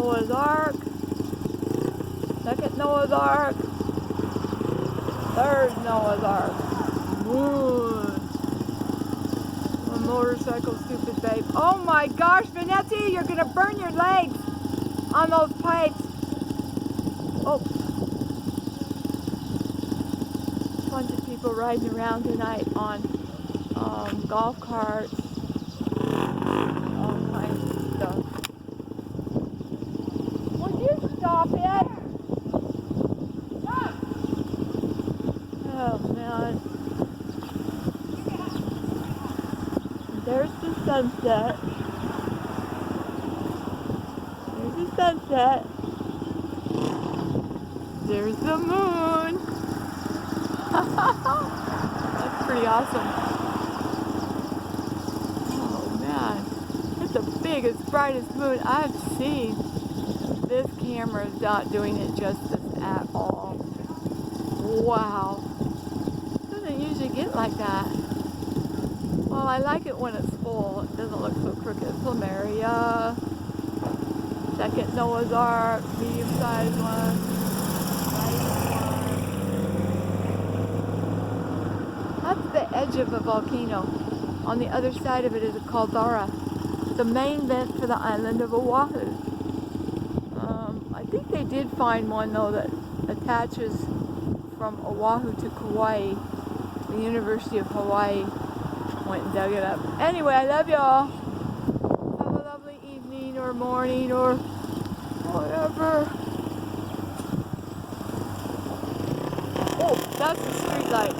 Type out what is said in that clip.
Noah's Ark. Second Noah's Ark. Third Noah's Ark. Moon. A motorcycle, stupid babe. Oh my gosh, Vanessa, you're gonna burn your legs on those pipes. Oh. A bunch of people riding around tonight on golf carts. All kinds of stuff. Would you stop it? Oh man. There's the sunset. There's the sunset. There's the moon. That's pretty awesome. Oh man. It's the biggest, brightest moon I've seen. This camera is not doing it justice at all. Wow. It doesn't usually get like that. Well, I like it when it's full. It doesn't look so crooked. Plumeria. Second Noah's Ark. Medium-sized one. That's the edge of a volcano. On the other side of it is a caldera. The main vent for the island of Oahu. I think they did find one though that attaches from Oahu to Kauai. The University of Hawaii went and dug it up. Anyway, I love y'all. Have a lovely evening or morning or whatever. Oh, that's the street light.